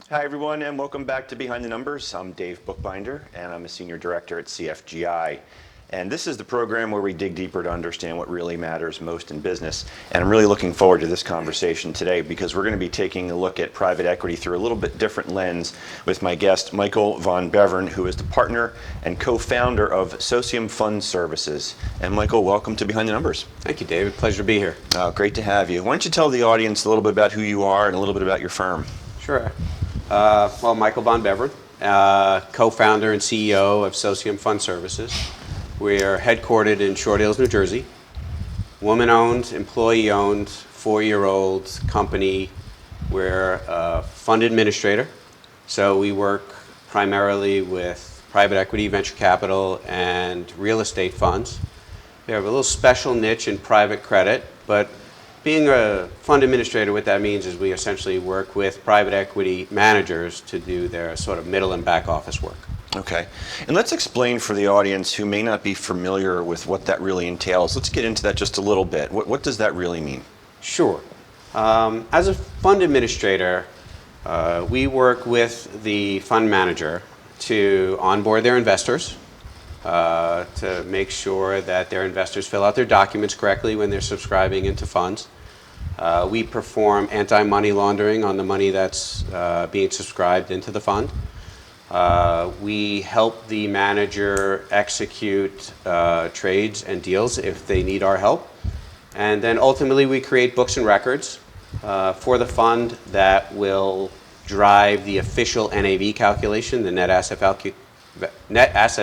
Hi everyone, and welcome back to Behind the Numbers. I'm Dave Bookbinder, and I'm a Senior Director at CFGI. And this is the program where we dig deeper to understand what really matters most in business. And I'm really looking forward to this conversation today because we're going to be taking a look at private equity through a little bit different lens with my guest, Michael von Bevern, who is the partner and co-founder of Socium Fund Services. And Michael, welcome to Behind the Numbers. Thank you, David. Pleasure to be here. Great to have you. Why don't you tell the audience a little bit about who you are and a little bit about your firm? Sure. Well, Michael von Bevern, co-founder and CEO of Socium Fund Services. We are headquartered in Short Hills, New Jersey. Woman-owned, employee-owned, 4-year-old company. We're a fund administrator, so we work primarily with private equity, venture capital, and real estate funds. We have a little special niche in private credit, but being a fund administrator, what that means is we essentially work with private equity managers to do their sort of middle and back office work. Okay. And let's explain for the audience who may not be familiar with what that really entails. Let's get into that just a little bit. What does that really mean? Sure. As a fund administrator, we work with the fund manager to onboard their investors, to make sure that their investors fill out their documents correctly when they're subscribing into funds. We perform anti-money laundering on the money that's being subscribed into the fund. We help the manager execute trades and deals if they need our help. And then ultimately we create books and records for the fund that will drive the official NAV calculation, the net asset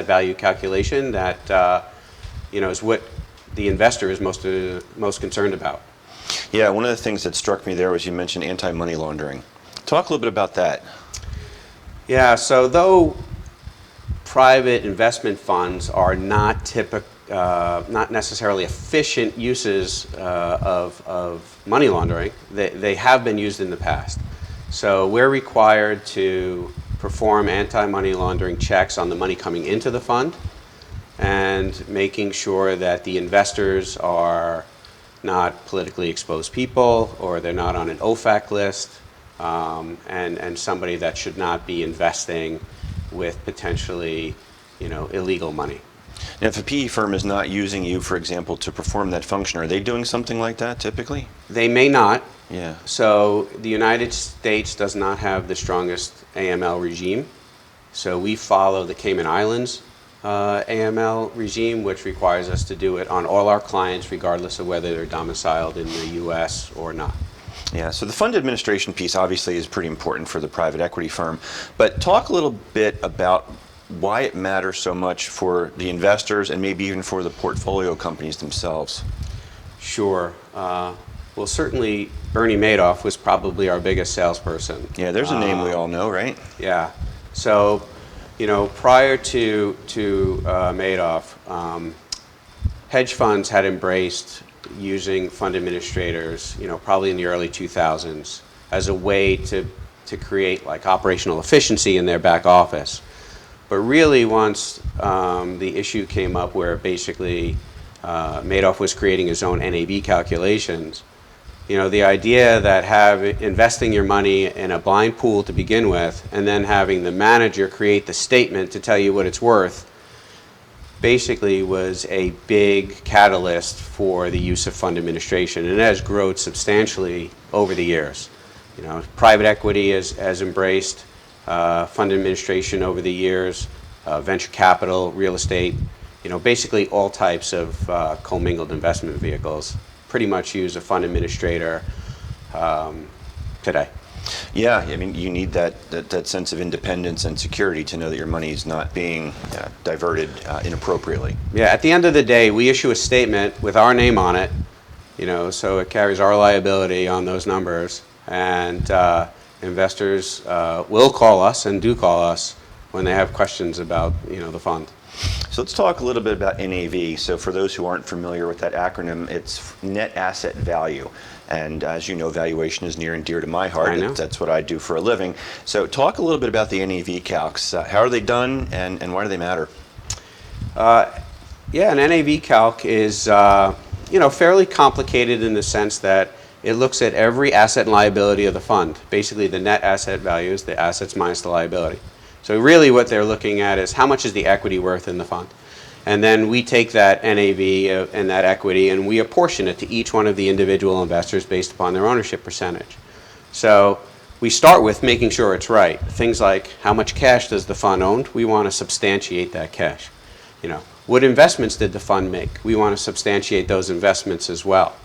value calculation that is what the investor is most concerned about. Yeah, one of the things that struck me there was you mentioned anti-money laundering. Talk a little bit about that. Yeah, so though private investment funds are not necessarily efficient uses of money laundering, they have been used in the past. So we're required to perform anti-money laundering checks on the money coming into the fund and making sure that the investors are not politically exposed people, or they're not on an OFAC list, and somebody that should not be investing with potentially, illegal money. Now, if a PE firm is not using you, for example, to perform that function, are they doing something like that typically? They may not. Yeah. So the United States does not have the strongest AML regime. So we follow the Cayman Islands AML regime, which requires us to do it on all our clients, regardless of whether they're domiciled in the U.S. or not. Yeah, so the fund administration piece obviously is pretty important for the private equity firm, but talk a little bit about why it matters so much for the investors and maybe even for the portfolio companies themselves. Sure. Well, certainly Bernie Madoff was probably our biggest salesperson. Yeah, there's a name we all know, right? Yeah. So, prior to Madoff, hedge funds had embraced using fund administrators, probably in the early 2000s, as a way to create like operational efficiency in their back office. But really, once the issue came up where basically Madoff was creating his own NAV calculations, the idea that investing your money in a blind pool to begin with, and then having the manager create the statement to tell you what it's worth, basically was a big catalyst for the use of fund administration, and it has grown substantially over the years. Private equity has embraced fund administration over the years, venture capital, real estate, basically all types of commingled investment vehicles pretty much use a fund administrator today. Yeah, I mean, you need that sense of independence and security to know that your money is not being diverted inappropriately. Yeah, at the end of the day, we issue a statement with our name on it, so it carries our liability on those numbers, and investors will call us and do call us when they have questions about, the fund. So let's talk a little bit about NAV. So for those who aren't familiar with that acronym, it's net asset value. And as you know, valuation is near and dear to my heart. I know. That's what I do for a living. So talk a little bit about the NAV calcs. How are they done, and why do they matter? Yeah, an NAV calc is fairly complicated in the sense that it looks at every asset and liability of the fund. Basically, the net asset value is the assets minus the liability. So really what they're looking at is how much is the equity worth in the fund. And then we take that NAV and that equity and we apportion it to each one of the individual investors based upon their ownership percentage. So we start with making sure it's right. Things like how much cash does the fund own? We want to substantiate that cash. What investments did the fund make? We want to substantiate those investments as well.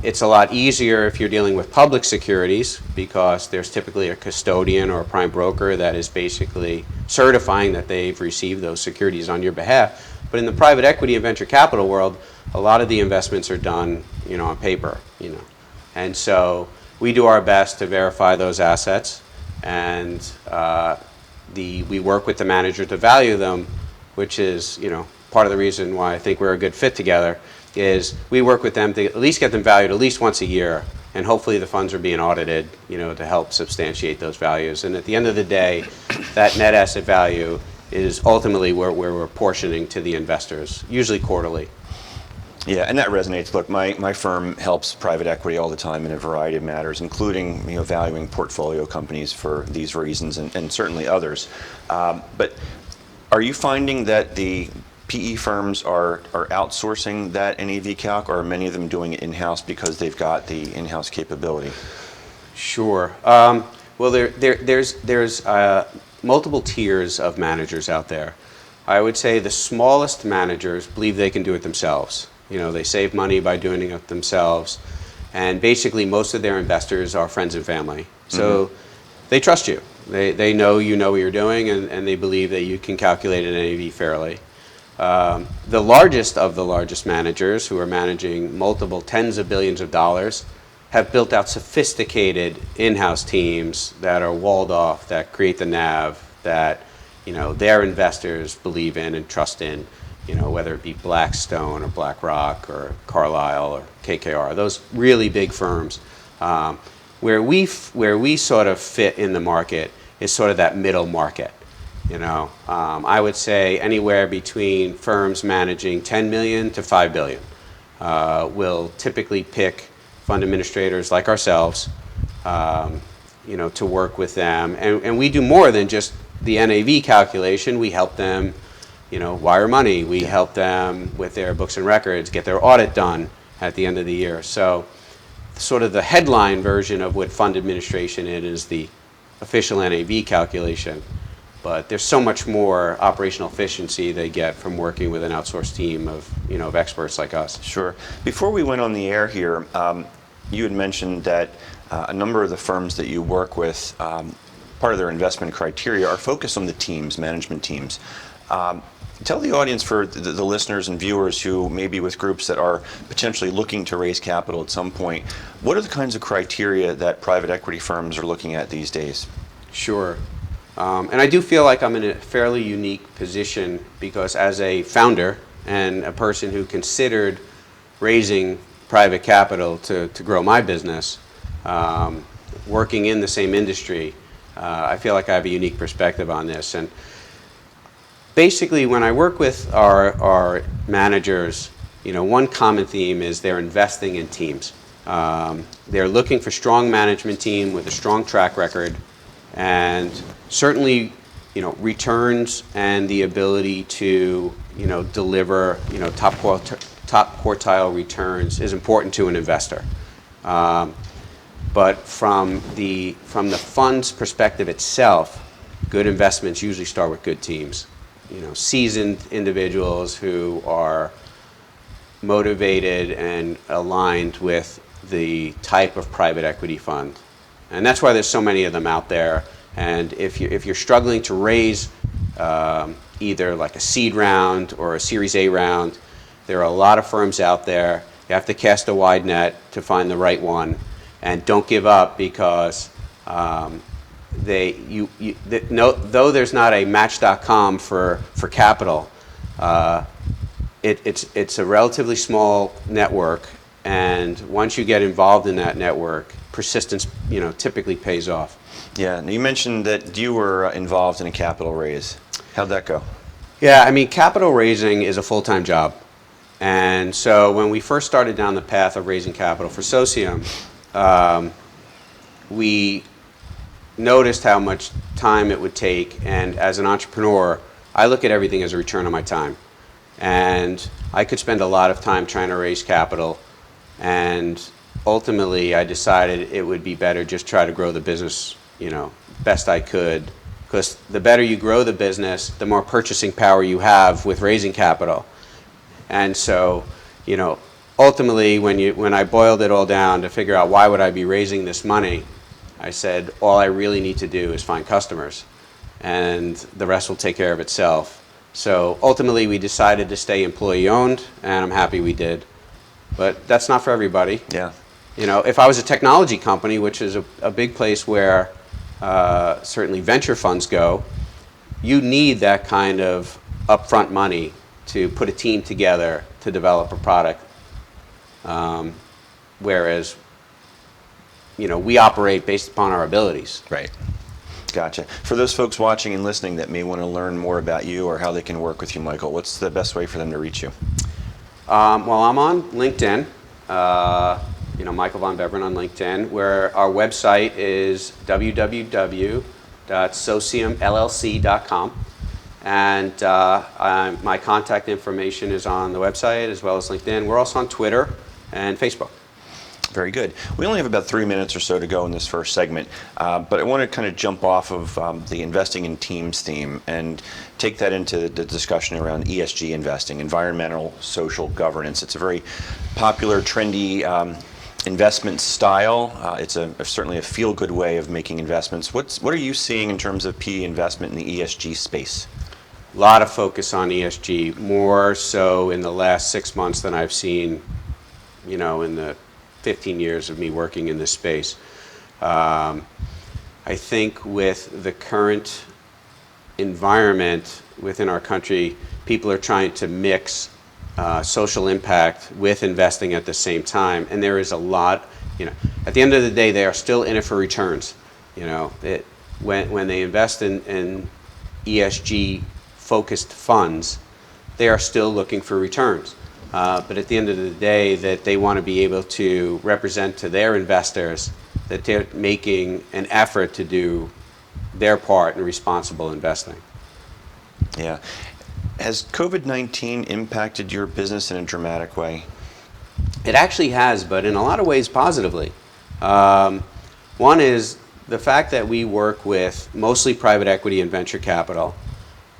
It's a lot easier if you're dealing with public securities because there's typically a custodian or a prime broker that is basically certifying that they've received those securities on your behalf. But in the private equity and venture capital world, a lot of the investments are done, on paper, And so we do our best to verify those assets, and we work with the manager to value them, which is, part of the reason why I think we're a good fit together. Is we work with them to at least get them valued at least once a year, and hopefully the funds are being audited, to help substantiate those values. And at the end of the day, that net asset value is ultimately where we're portioning to the investors, usually quarterly. Yeah, and that resonates. Look, my firm helps private equity all the time in a variety of matters, including valuing portfolio companies for these reasons and certainly others. But are you finding that the PE firms are outsourcing that NAV calc, or are many of them doing it in-house because they've got the in-house capability? Sure. Well, there's multiple tiers of managers out there. I would say the smallest managers believe they can do it themselves. They save money by doing it themselves, and basically most of their investors are friends and family. So they trust you. They know you know what you're doing, and they believe that you can calculate an NAV fairly. The largest of the largest managers, who are managing multiple tens of billions of dollars, have built out sophisticated in-house teams that are walled off, that create the NAV, that their investors believe in and trust in, whether it be Blackstone or BlackRock or Carlyle or KKR, those really big firms. Where we sort of fit in the market is sort of that middle market. I would say anywhere between firms managing 10 million to 5 billion will typically pick fund administrators like ourselves, to work with them. And we do more than just the NAV calculation. We help them, wire money. We help them with their books and records, get their audit done at the end of the year. So sort of the headline version of what fund administration is the official NAV calculation. But there's so much more operational efficiency they get from working with an outsourced team of experts like us. Sure. Before we went on the air here, you had mentioned that a number of the firms that you work with, part of their investment criteria are focused on the teams, management teams. Tell the audience, for the listeners and viewers who may be with groups that are potentially looking to raise capital at some point, what are the kinds of criteria that private equity firms are looking at these days? Sure. And I do feel like I'm in a fairly unique position because as a founder and a person who considered raising private capital to grow my business, working in the same industry, I feel like I have a unique perspective on this. And basically, when I work with our managers, one common theme is they're investing in teams. They're looking for strong management team with a strong track record, and certainly, returns and the ability to, deliver, top quartile returns is important to an investor. But from the fund's perspective itself, good investments usually start with good teams. Seasoned individuals who are motivated and aligned with the type of private equity fund. And that's why there's so many of them out there. And if you're struggling to raise either like a seed round or a Series A round, there are a lot of firms out there. You have to cast a wide net to find the right one, and don't give up because though there's not a Match.com for capital, it's a relatively small network, and once you get involved in that network, persistence typically pays off. Yeah, you mentioned that you were involved in a capital raise. How'd that go? Yeah, capital raising is a full-time job. And so when we first started down the path of raising capital for Socium, we noticed how much time it would take, and as an entrepreneur, I look at everything as a return on my time. And I could spend a lot of time trying to raise capital, and ultimately I decided it would be better just try to grow the business, best I could, because the better you grow the business, the more purchasing power you have with raising capital. And so, ultimately when I boiled it all down to figure out why would I be raising this money, I said all I really need to do is find customers, and the rest will take care of itself. So ultimately we decided to stay employee owned, and I'm happy we did. But that's not for everybody. Yeah. If I was a technology company, which is a big place where certainly venture funds go, you need that kind of upfront money to put a team together to develop a product. Whereas, we operate based upon our abilities. Right. Gotcha. For those folks watching and listening that may want to learn more about you or how they can work with you, Michael, what's the best way for them to reach you? Well, I'm on LinkedIn, Michael von Bevern on LinkedIn, where our website is www.sociumllc.com. And my contact information is on the website as well as LinkedIn. We're also on Twitter and Facebook. Very good. We only have about 3 minutes or so to go in this first segment, but I want to kind of jump off of the investing in teams theme and take that into the discussion around ESG investing, environmental, social governance. It's a very popular, trendy investment style. It's certainly a feel-good way of making investments. What are you seeing in terms of PE investment in the ESG space? A lot of focus on ESG, more so in the last 6 months than I've seen, in the 15 years of me working in this space. I think with the current environment within our country, people are trying to mix social impact with investing at the same time, and there is a lot, at the end of the day, they are still in it for returns. When they invest in ESG focused funds, they are still looking for returns. But at the end of the day, that they want to be able to represent to their investors that they're making an effort to do their part in responsible investing. Yeah. Has COVID-19 impacted your business in a dramatic way? It actually has, but in a lot of ways positively. One is the fact that we work with mostly private equity and venture capital.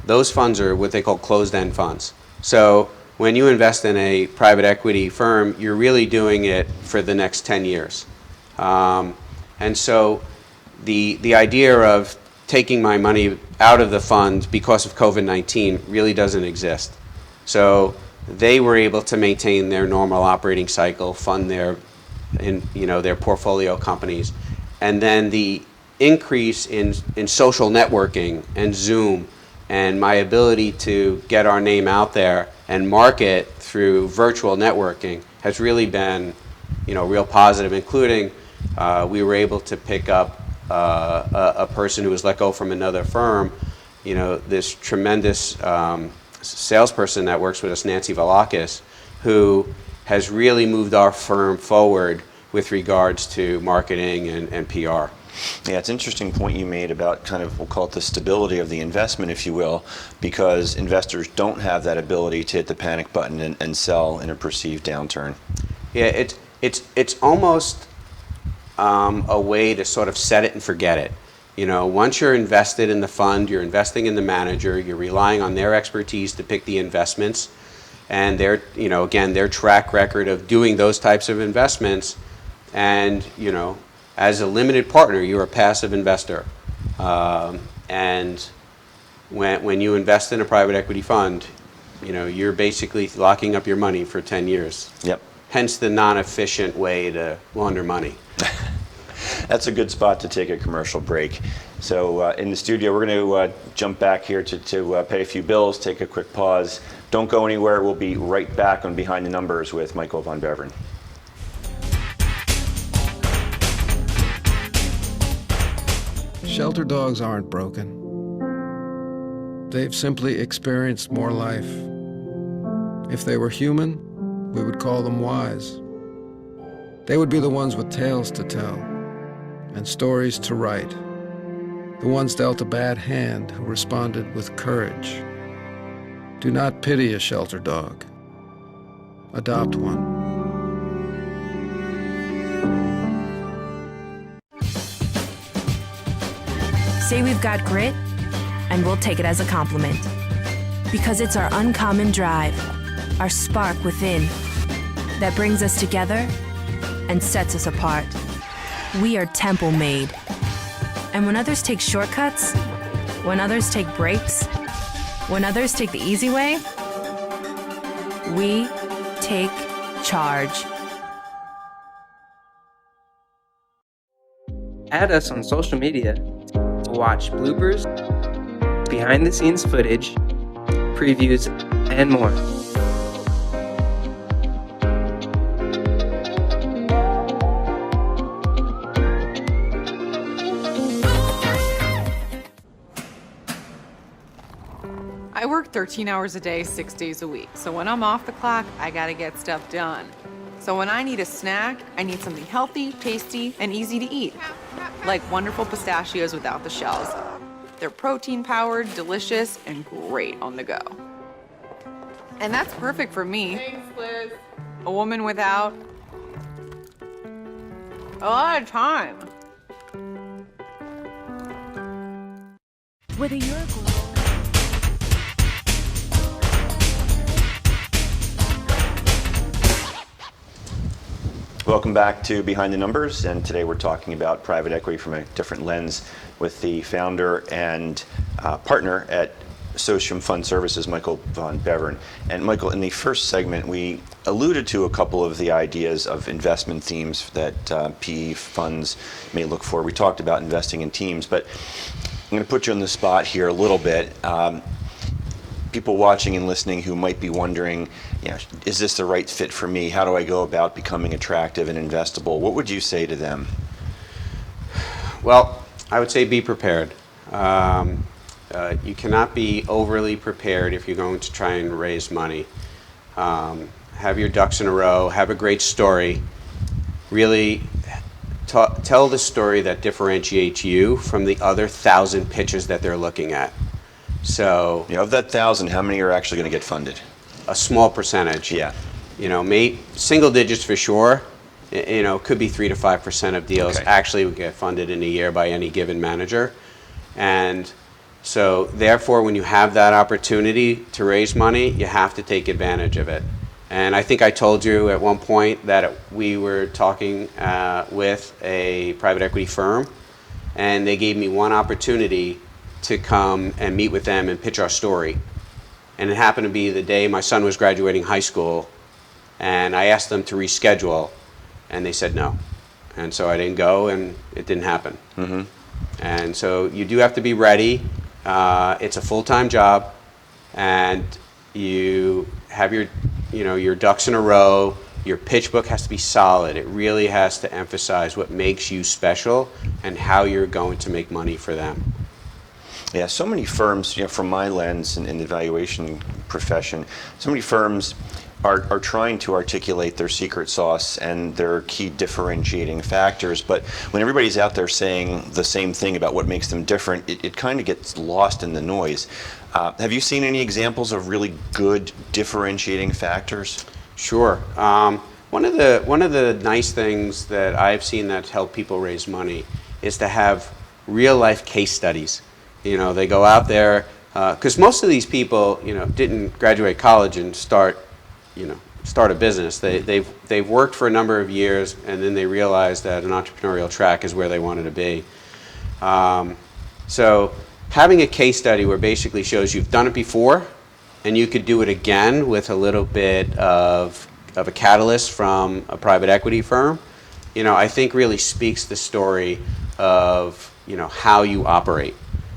Those funds are what they call closed-end funds. So when you invest in a private equity firm, you're really doing it for the next 10 years. And so the idea of taking my money out of the fund because of COVID-19 really doesn't exist. So they were able to maintain their normal operating cycle, fund their portfolio companies. And then the increase in social networking and Zoom and my ability to get our name out there and market through virtual networking has really been, real positive, including we were able to pick up a person who was let go from another firm, this tremendous salesperson that works with us, Nancy Valakis, who has really moved our firm forward with regards to marketing and PR. Yeah, it's an interesting point you made about kind of, we'll call it the stability of the investment, if you will, because investors don't have that ability to hit the panic button and sell in a perceived downturn. Yeah, it's almost a way to sort of set it and forget it. Once you're invested in the fund, you're investing in the manager, you're relying on their expertise to pick the investments, and their track record of doing those types of investments, and as a limited partner, you're a passive investor. And when you invest in a private equity fund, you're basically locking up your money for 10 years. Yep. Hence the non-efficient way to launder money. That's a good spot to take a commercial break. So in the studio, we're going to jump back here to pay a few bills, take a quick pause. Don't go anywhere. We'll be right back on Behind the Numbers with Michael von Bevern. Shelter dogs aren't broken. They've simply experienced more life. If they were human, we would call them wise. They would be the ones with tales to tell and stories to write, the ones dealt a bad hand who responded with courage. Do not pity a shelter dog. Adopt one. Say we've got grit, and we'll take it as a compliment. Because it's our uncommon drive, our spark within, that brings us together and sets us apart. We are temple made. And when others take shortcuts, when others take breaks, when others take the easy way, we take charge. Add us on social media to watch bloopers, behind-the-scenes footage, previews, and more. I work 13 hours a day, 6 days a week. So when I'm off the clock, I gotta get stuff done. So when I need a snack, I need something healthy, tasty, and easy to eat. Like wonderful pistachios without the shells. They're protein-powered, delicious, and great on the go. And that's perfect for me. Thanks, Liz. A woman without a lot of time. Whether you're a Welcome back to Behind the Numbers, and today we're talking about private equity from a different lens with the founder and partner at Socium Fund Services, Michael von Bevern. And Michael, in the first segment, we alluded to a couple of the ideas of investment themes that PE funds may look for. We talked about investing in teams, but I'm going to put you on the spot here a little bit. People watching and listening who might be wondering, is this the right fit for me? How do I go about becoming attractive and investable? What would you say to them? Well, I would say be prepared. You cannot be overly prepared if you're going to try and raise money. Have your ducks in a row, have a great story. Really tell the story that differentiates you from the other 1,000 pitches that they're looking at. So, of that 1,000, how many are actually going to get funded? A small percentage. Yeah. Single digits for sure. Could be 3 to 5% of deals Okay. actually would get funded in a year by any given manager. And so therefore, when you have that opportunity to raise money, you have to take advantage of it. And I think I told you at one point that we were talking with a private equity firm, and they gave me one opportunity to come and meet with them and pitch our story. And it happened to be the day my son was graduating high school, and I asked them to reschedule, and they said no. And so I didn't go, and it didn't happen. Mm-hmm. And so you do have to be ready. It's a full-time job, and you have your ducks in a row. Your pitch book has to be solid. It really has to emphasize what makes you special and how you're going to make money for them. Yeah, so many firms, from my lens in the valuation profession, so many firms are trying to articulate their secret sauce and their key differentiating factors, but when everybody's out there saying the same thing about what makes them different, it kind of gets lost in the noise. Have you seen any examples of really good differentiating factors? Sure. One of the nice things that I've seen that's helped people raise money is to have real life case studies. They go out there, because most of these people, didn't graduate college and start a business. They've worked for a number of years, and then they realize that an entrepreneurial track is where they wanted to be. So having a case study where basically shows you've done it before, and you could do it again with a little bit of a catalyst from a private equity firm, I think really speaks the story of how you operate.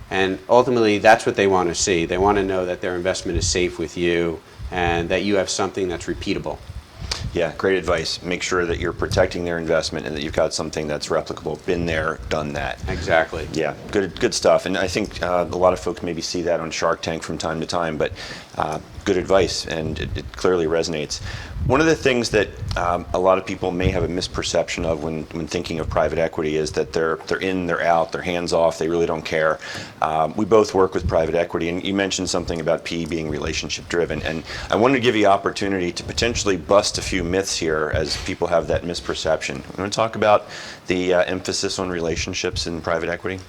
And ultimately, that's what they want to see. They want to know that their investment is safe with you and that you have something that's repeatable. Yeah, great advice. Make sure that you're protecting their investment and that you've got something that's replicable. Been there, done that. Exactly. Yeah, good stuff. And I think a lot of folks maybe see that on Shark Tank from time to time, but good advice, and it clearly resonates. One of the things that a lot of people may have a misperception of when thinking of private equity is that they're in, they're out, they're hands off, they really don't care. We both work with private equity, and you mentioned something about PE being relationship driven, and I wanted to give you opportunity to potentially bust a few myths here as people have that misperception. You want to talk about the emphasis on relationships in private equity?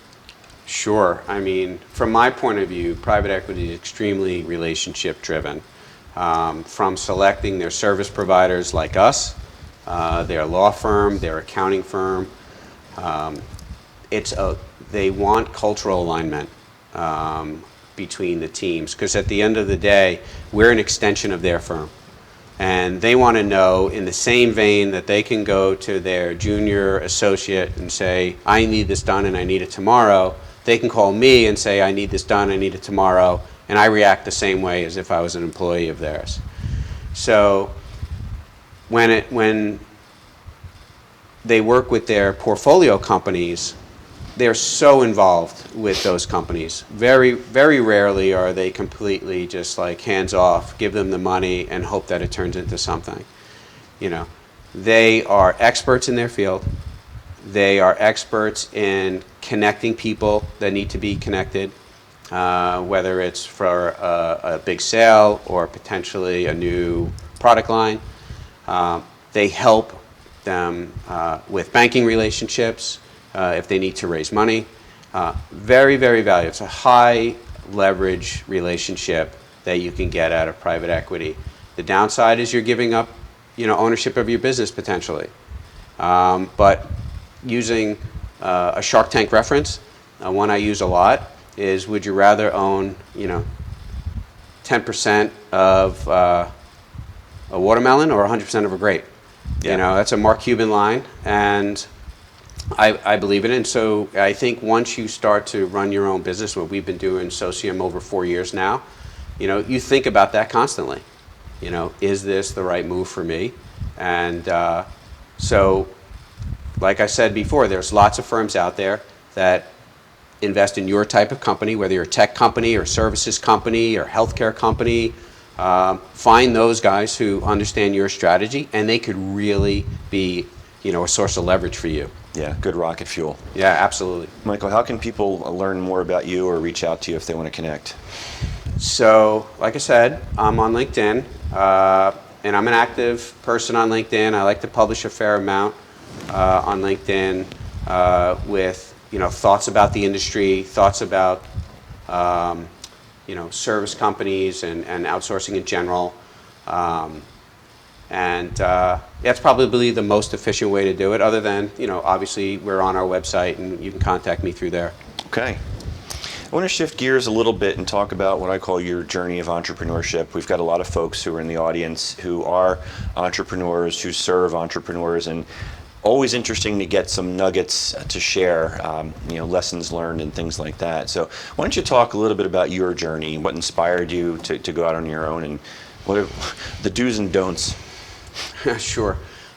Sure. I mean, from my point of view, private equity is extremely relationship driven. From selecting their service providers like us, their law firm, their accounting firm. They want cultural alignment between the teams, because at the end of the day, we're an extension of their firm. And they want to know, in the same vein that they can go to their junior associate and say, I need this done and I need it tomorrow, they can call me and say, I need this done, I need it tomorrow, and I react the same way as if I was an employee of theirs. So when they work with their portfolio companies, they're so involved with those companies. Very, very rarely are they completely just like hands off, give them the money and hope that it turns into something. You know, they are experts in their field. They are experts in connecting people that need to be connected, whether it's for a big sale or potentially a new product line. They help them with banking relationships if they need to raise money. Very, very valuable. It's a high leverage relationship that you can get out of private equity. The downside is you're giving up, ownership of your business potentially. But using a Shark Tank reference, one I use a lot, is would you rather own, 10% of a watermelon or 100% of a grape? Yeah. That's a Mark Cuban line, and I believe in it. And so I think once you start to run your own business, what we've been doing Socium over 4 years now, you think about that constantly. Is this the right move for me? And so, like I said before, there's lots of firms out there that invest in your type of company, whether you're a tech company or services company or healthcare company. Find those guys who understand your strategy, and they could really be, a source of leverage for you. Yeah, good rocket fuel. Yeah, absolutely. Michael, how can people learn more about you or reach out to you if they want to connect? So, like I said, I'm on LinkedIn, and I'm an active person on LinkedIn. I like to publish a fair amount on LinkedIn with thoughts about the industry, thoughts about service companies and outsourcing in general. That's probably the most efficient way to do it, other than, obviously we're on our website and you can contact me through there. Okay. I want to shift gears a little bit and talk about what I call your journey of entrepreneurship. We've got a lot of folks who are in the audience who are entrepreneurs, who serve entrepreneurs, and always interesting to get some nuggets to share, lessons learned and things like that. So why don't you talk a little bit about your journey, what inspired you to go out on your own, and what are the do's and don'ts? Sure.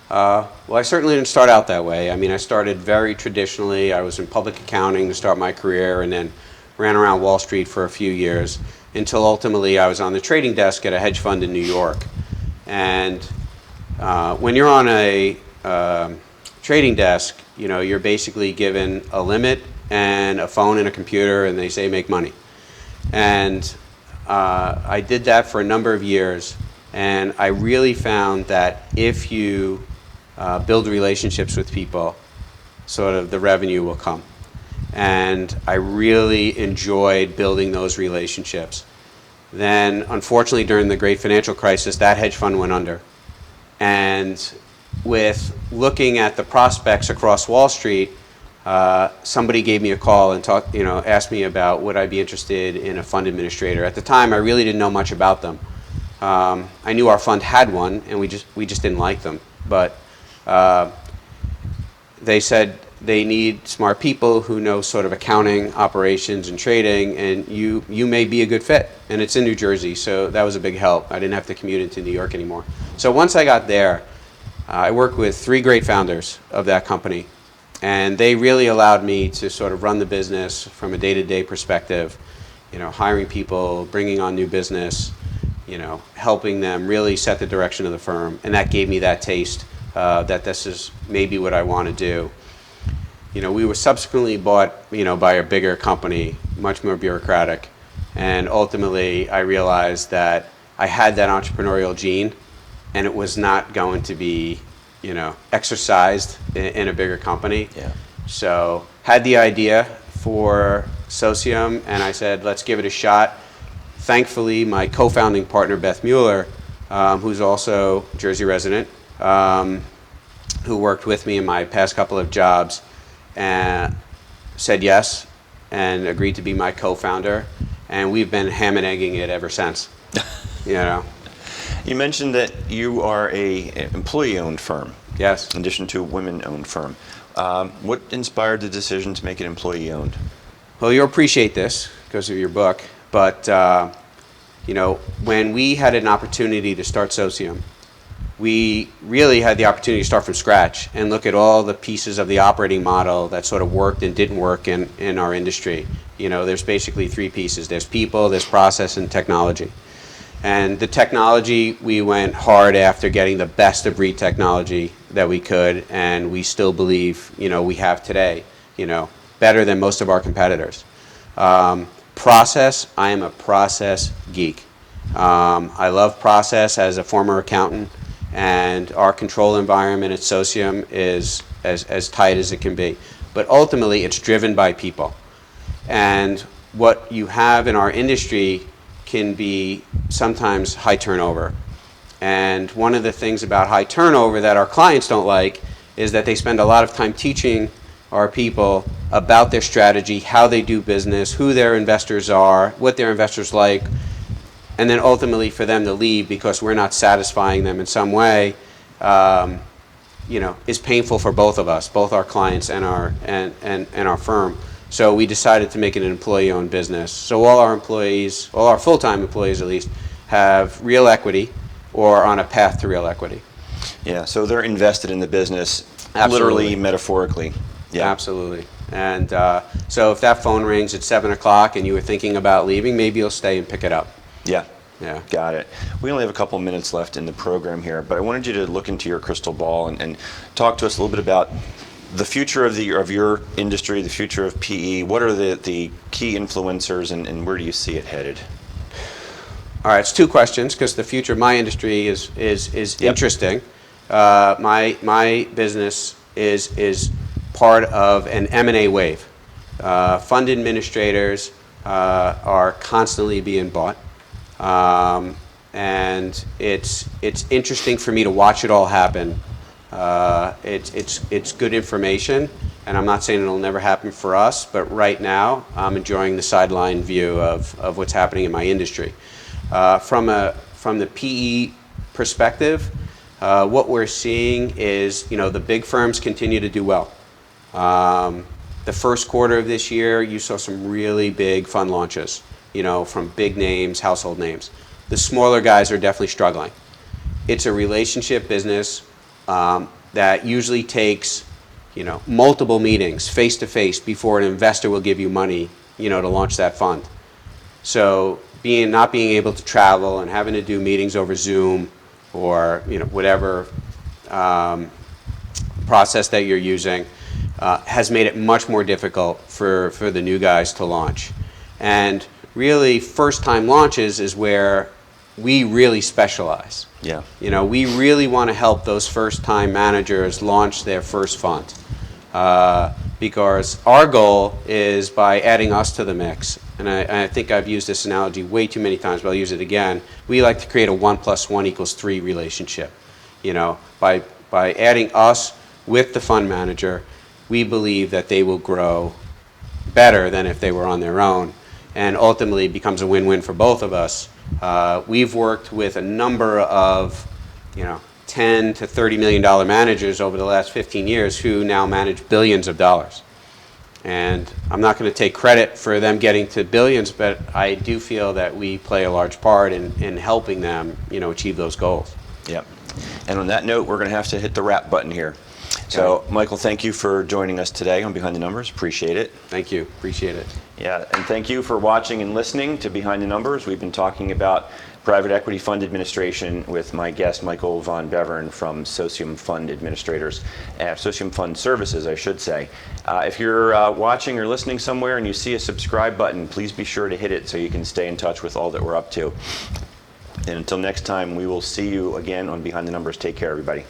Well, I certainly didn't start out that way. I mean, I started very traditionally. I was in public accounting to start my career, and then ran around Wall Street for a few years until ultimately I was on the trading desk at a hedge fund in New York. And when you're on a trading desk, you're basically given a limit and a phone and a computer, and they say make money. And I did that for a number of years, and I really found that if you build relationships with people, sort of the revenue will come. And I really enjoyed building those relationships. Then, unfortunately, during the great financial crisis, that hedge fund went under. And with looking at the prospects across Wall Street, somebody gave me a call and asked me about would I be interested in a fund administrator. At the time, I really didn't know much about them. I knew our fund had one, and we just didn't like them. But they said they need smart people who know sort of accounting, operations, and trading, and you may be a good fit. And it's in New Jersey, so that was a big help. I didn't have to commute into New York anymore. So once I got there, I worked with 3 great founders of that company, and they really allowed me to sort of run the business from a day-to-day perspective, hiring people, bringing on new business, helping them really set the direction of the firm. And that gave me that taste that this is maybe what I want to do. We were subsequently bought, by a bigger company, much more bureaucratic. And ultimately, I realized that I had that entrepreneurial gene, and it was not going to be, exercised in a bigger company. Yeah. So had the idea for Socium, and I said, let's give it a shot. Thankfully, my co-founding partner, Beth Mueller, who's also a Jersey resident, who worked with me in my past couple of jobs, said yes and agreed to be my co-founder. And we've been ham and egging it ever since. You mentioned that you are an employee-owned firm. Yes. In addition to a women-owned firm. What inspired the decision to make it employee-owned? Well, you'll appreciate this because of your book, but when we had an opportunity to start Socium, we really had the opportunity to start from scratch and look at all the pieces of the operating model that sort of worked and didn't work in our industry. There's basically three pieces. There's people, there's process, and technology. And the technology, we went hard after getting the best of breed technology that we could, and we still believe, we have today, better than most of our competitors. Process, I am a process geek. I love process as a former accountant, and our control environment at Socium is as tight as it can be. But ultimately, it's driven by people. And what you have in our industry can be sometimes high turnover. And one of the things about high turnover that our clients don't like is that they spend a lot of time teaching our people about their strategy, how they do business, who their investors are, what their investors like, and then ultimately for them to leave because we're not satisfying them in some way, is painful for both of us, both our clients and our firm. So we decided to make it an employee-owned business. So all our employees, all our full-time employees at least, have real equity or on a path to real equity. Yeah, so they're invested in the business, Absolutely. literally, metaphorically. Yeah. Absolutely. And so if that phone rings at 7 o'clock and you were thinking about leaving, maybe you'll stay and pick it up. Yeah. Yeah. Got it. We only have a couple minutes left in the program here, but I wanted you to look into your crystal ball and talk to us a little bit about the future of your industry, the future of PE. What are the key influencers, and where do you see it headed? All right, it's two questions because the future of my industry is Yep. interesting. My business is part of an M&A wave. Fund administrators are constantly being bought, and it's interesting for me to watch it all happen. It's good information, and I'm not saying it'll never happen for us, but right now I'm enjoying the sideline view of what's happening in my industry. From the PE perspective, what we're seeing is the big firms continue to do well. The first quarter of this year, you saw some really big fund launches, from big names, household names. The smaller guys are definitely struggling. It's a relationship business that usually takes, multiple meetings face to face before an investor will give you money, to launch that fund. So not being able to travel and having to do meetings over Zoom or whatever process that you're using has made it much more difficult for the new guys to launch. And really, first-time launches is where we really specialize. Yeah. We really want to help those first-time managers launch their first fund because our goal is by adding us to the mix. And I think I've used this analogy way too many times, but I'll use it again. We like to create a 1 + 1 = 3 relationship. By adding us with the fund manager, we believe that they will grow better than if they were on their own, and ultimately becomes a win-win for both of us. We've worked with a number of, $10 to $30 million managers over the last 15 years who now manage billions of dollars. And I'm not going to take credit for them getting to billions, but I do feel that we play a large part in helping them, achieve those goals. Yep. And on that note, we're going to have to hit the wrap button here. So, Michael, thank you for joining us today on Behind the Numbers. Appreciate it. Thank you. Appreciate it. Yeah, and thank you for watching and listening to Behind the Numbers. We've been talking about private equity fund administration with my guest, Michael von Bevern from Socium Fund Administrators, Socium Fund Services, I should say. If you're watching or listening somewhere and you see a subscribe button, please be sure to hit it so you can stay in touch with all that we're up to. And until next time, we will see you again on Behind the Numbers. Take care, everybody.